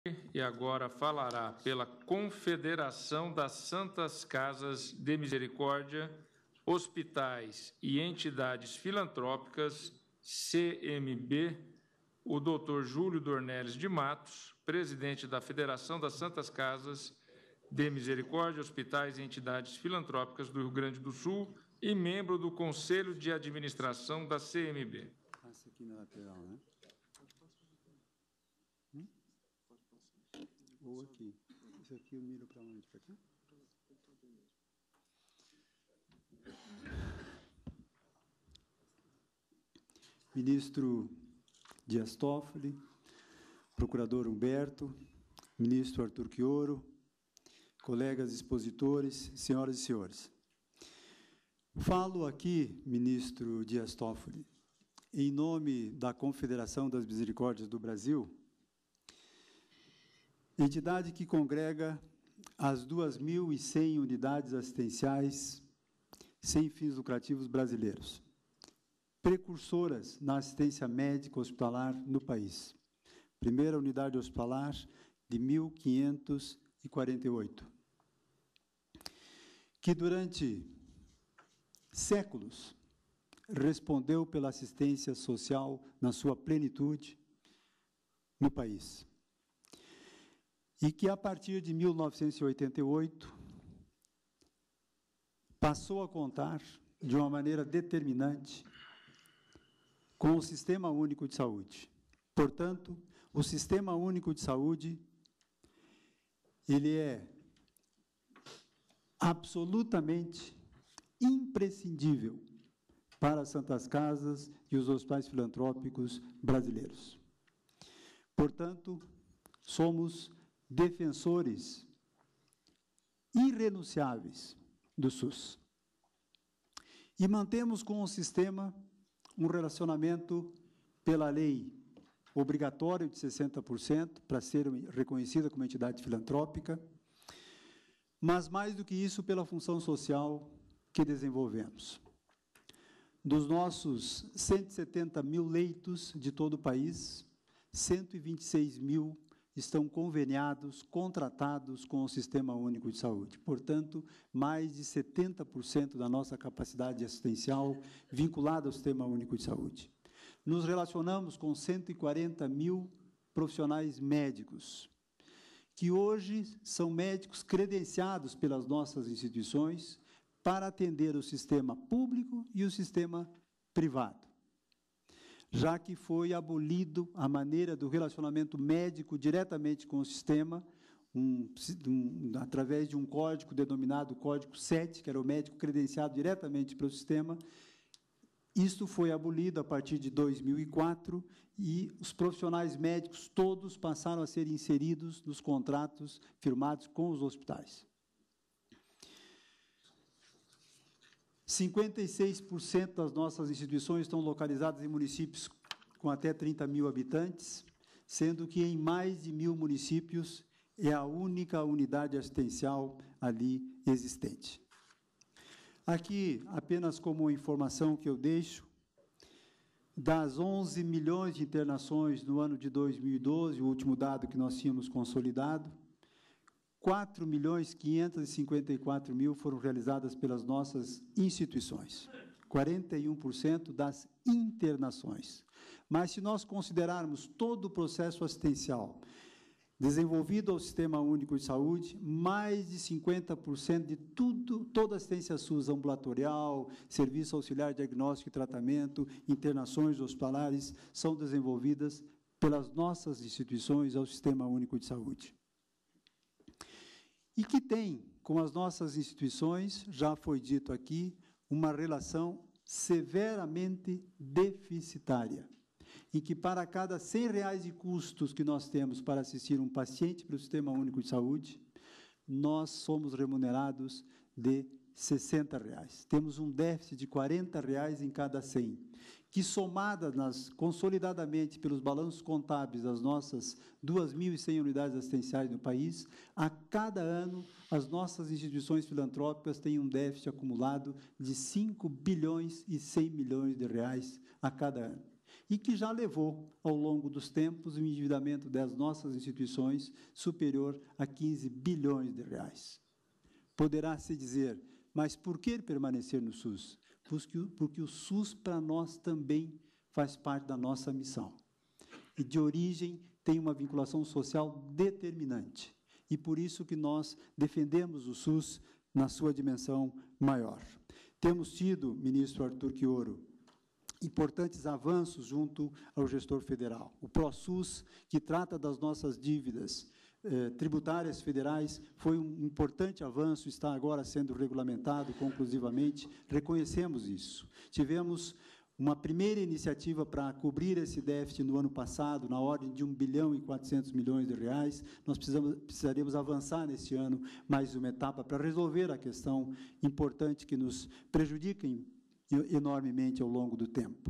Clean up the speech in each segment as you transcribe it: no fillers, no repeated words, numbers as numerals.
E agora falará pela Confederação das Santas Casas de Misericórdia, Hospitais e Entidades Filantrópicas, CMB, o Dr. Júlio Dornelles de Matos, presidente da Federação das Santas Casas de Misericórdia, Hospitais e Entidades Filantrópicas do Rio Grande do Sul e membro do Conselho de Administração da CMB. Passa aqui na lateral, né? Ou aqui. Isso aqui eu miro para onde? Para cá? Ministro Dias Toffoli, Procurador Humberto, Ministro Arthur Chioro, colegas expositores, senhoras e senhores. Falo aqui, Ministro Dias Toffoli, em nome da Confederação das Misericórdias do Brasil, entidade que congrega as 2.100 unidades assistenciais sem fins lucrativos brasileiros, precursoras na assistência médica hospitalar no país. Primeira unidade hospitalar de 1548, que durante séculos respondeu pela assistência social na sua plenitude no país. E que, a partir de 1988, passou a contar, de uma maneira determinante, com o Sistema Único de Saúde. Portanto, o Sistema Único de Saúde, ele é absolutamente imprescindível para as Santas Casas e os hospitais filantrópicos brasileiros. Portanto, somos defensores irrenunciáveis do SUS. E mantemos com o sistema um relacionamento pela lei obrigatório de 60% para ser reconhecida como entidade filantrópica, mas mais do que isso pela função social que desenvolvemos. Dos nossos 170 mil leitos de todo o país, 126 mil estão conveniados, contratados com o Sistema Único de Saúde. Portanto, mais de 70% da nossa capacidade assistencial vinculada ao Sistema Único de Saúde. Nos relacionamos com 140 mil profissionais médicos, que hoje são médicos credenciados pelas nossas instituições para atender o sistema público e o sistema privado, já que foi abolido a maneira do relacionamento médico diretamente com o sistema, através de um código denominado Código 7, que era o médico credenciado diretamente pelo sistema. Isto foi abolido a partir de 2004 e os profissionais médicos todos passaram a ser inseridos nos contratos firmados com os hospitais. 56% das nossas instituições estão localizadas em municípios com até 30 mil habitantes, sendo que em mais de 1.000 municípios é a única unidade assistencial ali existente. Aqui, apenas como informação que eu deixo, das 11 milhões de internações no ano de 2012, o último dado que nós tínhamos consolidado, 4.554.000 foram realizadas pelas nossas instituições, 41% das internações. Mas, se nós considerarmos todo o processo assistencial desenvolvido ao Sistema Único de Saúde, mais de 50% de toda a assistência SUS ambulatorial, serviço auxiliar de diagnóstico e tratamento, internações hospitalares, são desenvolvidas pelas nossas instituições ao Sistema Único de Saúde. E que tem, com as nossas instituições, já foi dito aqui, uma relação severamente deficitária, em que para cada R$100 de custos que nós temos para assistir um paciente para o Sistema Único de Saúde, nós somos remunerados de R$60. Temos um déficit de R$40 em cada 100, que somadas consolidadamente pelos balanços contábeis das nossas 2.100 unidades assistenciais no país, a cada ano as nossas instituições filantrópicas têm um déficit acumulado de R$5 bilhões e 100 milhões a cada ano. e que já levou, ao longo dos tempos, o endividamento das nossas instituições superior a 15 bilhões de reais. Poderá-se dizer, mas por que permanecer no SUS? Porque o SUS, para nós, também faz parte da nossa missão. E, de origem, tem uma vinculação social determinante. E por isso que nós defendemos o SUS na sua dimensão maior. Temos tido, ministro Arthur Quiorio, importantes avanços junto ao gestor federal. O ProSUS, que trata das nossas dívidas tributárias federais, foi um importante avanço, está agora sendo regulamentado conclusivamente, reconhecemos isso. Tivemos uma primeira iniciativa para cobrir esse déficit no ano passado, na ordem de 1 bilhão e 400 milhões de reais. Nós precisaríamos avançar nesse ano mais uma etapa para resolver a questão importante que nos prejudica enormemente ao longo do tempo.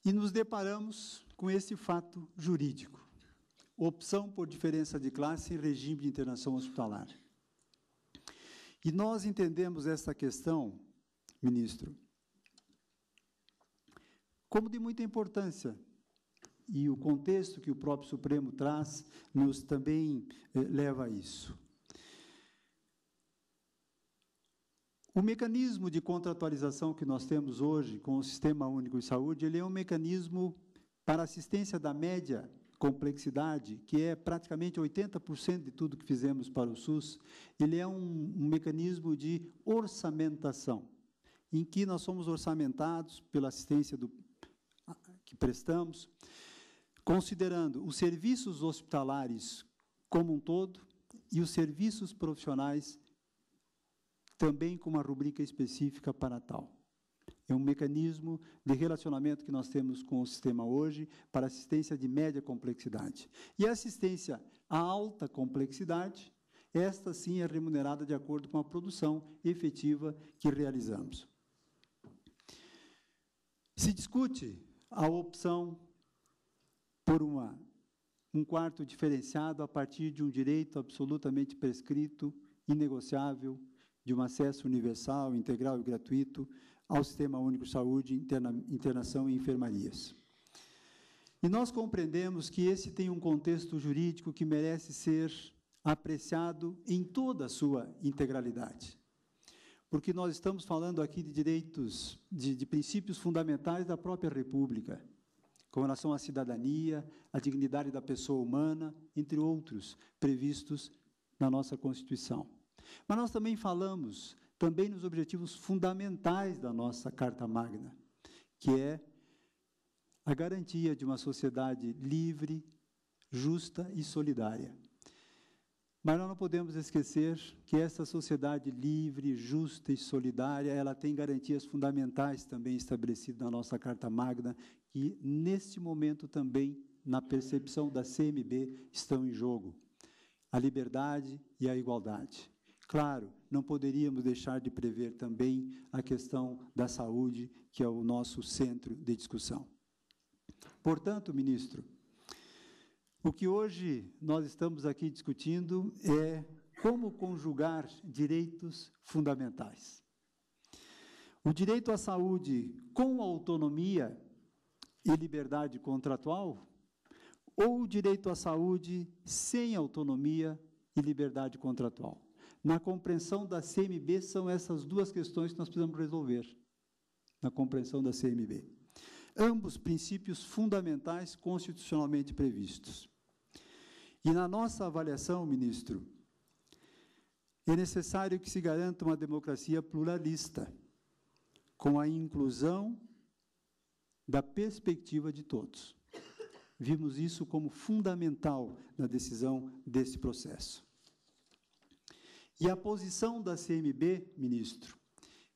E nos deparamos com esse fato jurídico, opção por diferença de classe em regime de internação hospitalar. E nós entendemos essa questão, ministro, como de muita importância, e o contexto que o próprio Supremo traz nos também leva a isso. O mecanismo de contratualização que nós temos hoje com o Sistema Único de Saúde, ele é um mecanismo para assistência da média complexidade, que é praticamente 80% de tudo que fizemos para o SUS. Ele é um mecanismo de orçamentação, em que nós somos orçamentados pela assistência que prestamos, considerando os serviços hospitalares como um todo e os serviços profissionais também com uma rubrica específica para tal. É um mecanismo de relacionamento que nós temos com o sistema hoje para assistência de média complexidade. E a assistência a alta complexidade, esta sim é remunerada de acordo com a produção efetiva que realizamos. Se discute a opção por um quarto diferenciado a partir de um direito absolutamente prescrito, inegociável, de um acesso universal, integral e gratuito ao Sistema Único de Saúde, internação e enfermarias. E nós compreendemos que esse tem um contexto jurídico que merece ser apreciado em toda a sua integralidade. Porque nós estamos falando aqui de direitos, de princípios fundamentais da própria República, com relação à cidadania, à dignidade da pessoa humana, entre outros, previstos na nossa Constituição. Mas nós também falamos nos objetivos fundamentais da nossa Carta Magna, que é a garantia de uma sociedade livre, justa e solidária. Mas nós não podemos esquecer que essa sociedade livre, justa e solidária, ela tem garantias fundamentais também estabelecidas na nossa Carta Magna, que, neste momento também, na percepção da CMB, estão em jogo: a liberdade e a igualdade. Claro, não poderíamos deixar de prever também a questão da saúde, que é o nosso centro de discussão. Portanto, ministro, o que hoje nós estamos aqui discutindo é como conjugar direitos fundamentais. O direito à saúde com autonomia e liberdade contratual, ou o direito à saúde sem autonomia e liberdade contratual. Na compreensão da CMB, são essas duas questões que nós precisamos resolver, na compreensão da CMB. Ambos princípios fundamentais constitucionalmente previstos. E na nossa avaliação, ministro, é necessário que se garanta uma democracia pluralista, com a inclusão da perspectiva de todos. Vimos isso como fundamental na decisão desse processo. E a posição da CMB, ministro,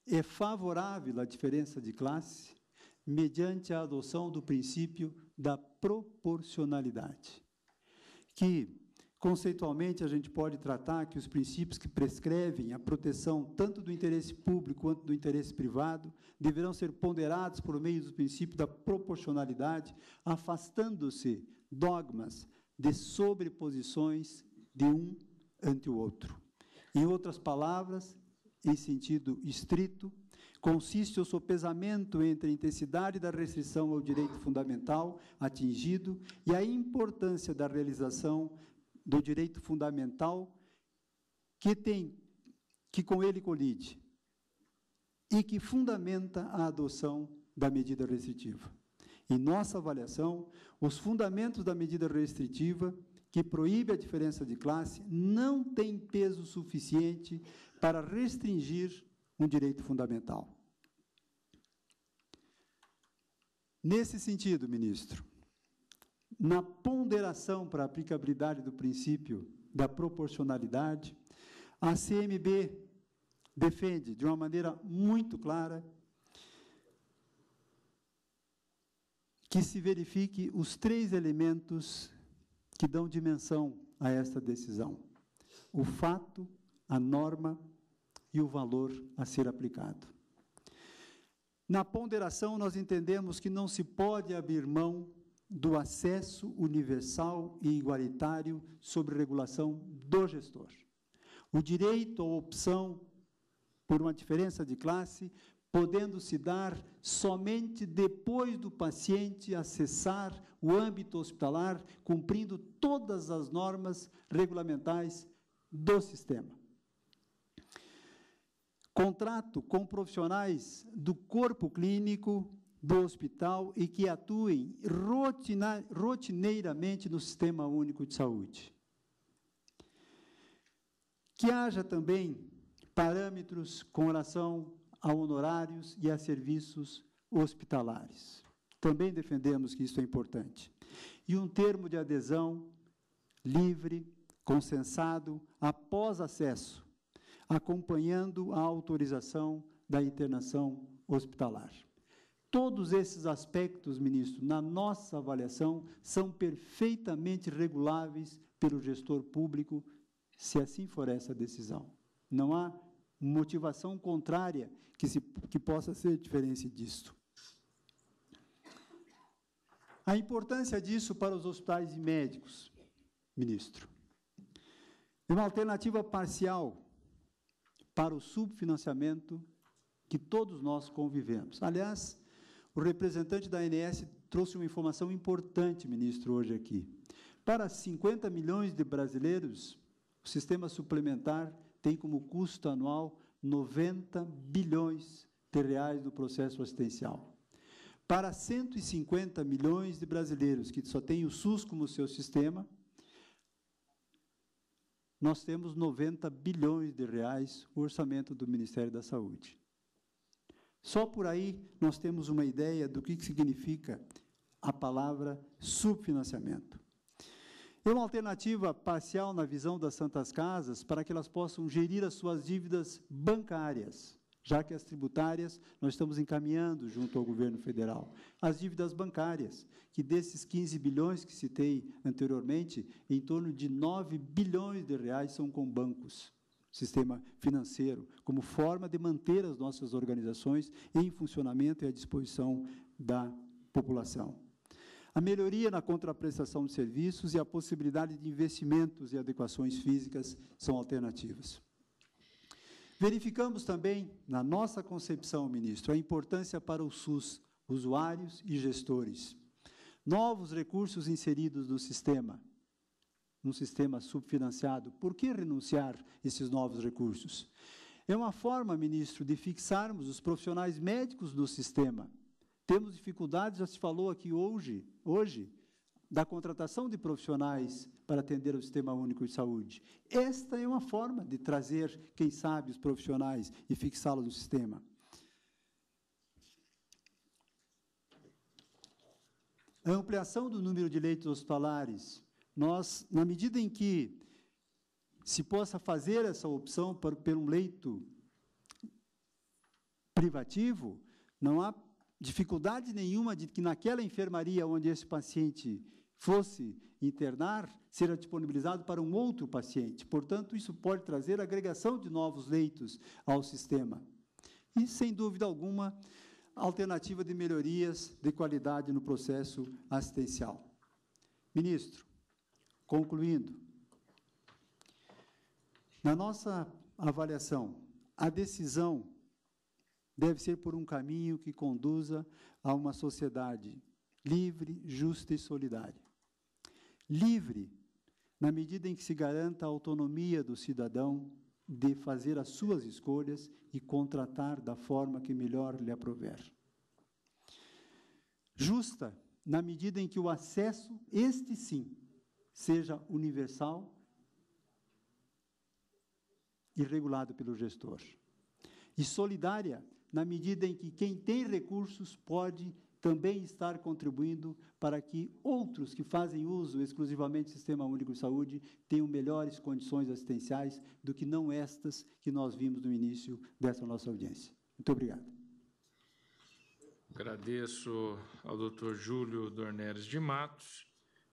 é favorável à diferença de classe mediante a adoção do princípio da proporcionalidade, que, conceitualmente, a gente pode tratar que os princípios que prescrevem a proteção tanto do interesse público quanto do interesse privado deverão ser ponderados por meio do princípio da proporcionalidade, afastando-se dogmas de sobreposições de um ante o outro. Em outras palavras, em sentido estrito, consiste o sopesamento entre a intensidade da restrição ao direito fundamental atingido e a importância da realização do direito fundamental que com ele colide e que fundamenta a adoção da medida restritiva. Em nossa avaliação, os fundamentos da medida restritiva, que proíbe a diferença de classe, não têm peso suficiente para restringir um direito fundamental. Nesse sentido, ministro, na ponderação para a aplicabilidade do princípio da proporcionalidade, a CMB defende, de uma maneira muito clara, que se verifique os 3 elementos que dão dimensão a esta decisão: o fato, a norma e o valor a ser aplicado. Na ponderação, nós entendemos que não se pode abrir mão do acesso universal e igualitário sobre regulação do gestor. O direito à opção por uma diferença de classe, podendo se dar somente depois do paciente acessar o âmbito hospitalar, cumprindo todas as normas regulamentares do sistema. Contrato com profissionais do corpo clínico do hospital e que atuem rotineiramente no Sistema Único de Saúde. Que haja também parâmetros com relação a honorários e a serviços hospitalares. Também defendemos que isso é importante. E um termo de adesão livre, consensado, após acesso, acompanhando a autorização da internação hospitalar. Todos esses aspectos, ministro, na nossa avaliação, são perfeitamente reguláveis pelo gestor público, se assim for essa decisão. Não há motivação contrária que possa ser diferente disso. A importância disso para os hospitais e médicos, ministro. É uma alternativa parcial para o subfinanciamento que todos nós convivemos. Aliás, o representante da ANS trouxe uma informação importante, ministro, hoje aqui. Para 50 milhões de brasileiros, o sistema suplementar tem como custo anual 90 bilhões de reais no processo assistencial. Para 150 milhões de brasileiros que só têm o SUS como seu sistema, nós temos 90 bilhões de reais o orçamento do Ministério da Saúde. Só por aí nós temos uma ideia do que significa a palavra subfinanciamento. É uma alternativa parcial na visão das Santas Casas para que elas possam gerir as suas dívidas bancárias, já que as tributárias nós estamos encaminhando junto ao governo federal. As dívidas bancárias, que desses 15 bilhões que citei anteriormente, em torno de 9 bilhões de reais são com bancos, sistema financeiro, como forma de manter as nossas organizações em funcionamento e à disposição da população. A melhoria na contraprestação de serviços e a possibilidade de investimentos e adequações físicas são alternativas. Verificamos também, na nossa concepção, ministro, a importância para o SUS, usuários e gestores. Novos recursos inseridos no sistema, num sistema subfinanciado. Por que renunciar a esses novos recursos? É uma forma, ministro, de fixarmos os profissionais médicos no sistema. Temos dificuldades, já se falou aqui hoje, da contratação de profissionais para atender o Sistema Único de Saúde. Esta é uma forma de trazer, quem sabe, os profissionais e fixá-los no sistema. A ampliação do número de leitos hospitalares. Nós, na medida em que se possa fazer essa opção por um leito privativo, não há dificuldade nenhuma de que naquela enfermaria onde esse paciente fosse internar, será disponibilizado para um outro paciente. Portanto, isso pode trazer agregação de novos leitos ao sistema. E, sem dúvida alguma, alternativa de melhorias de qualidade no processo assistencial. Ministro, concluindo, na nossa avaliação, a decisão deve ser por um caminho que conduza a uma sociedade livre, justa e solidária. Livre, na medida em que se garanta a autonomia do cidadão de fazer as suas escolhas e contratar da forma que melhor lhe aprouver. Justa, na medida em que o acesso, este sim, seja universal e regulado pelo gestor. E solidária, na medida em que quem tem recursos pode também estar contribuindo para que outros que fazem uso exclusivamente do Sistema Único de Saúde tenham melhores condições assistenciais do que não estas que nós vimos no início dessa nossa audiência. Muito obrigado. Agradeço ao Dr. Júlio Dornelles de Matos.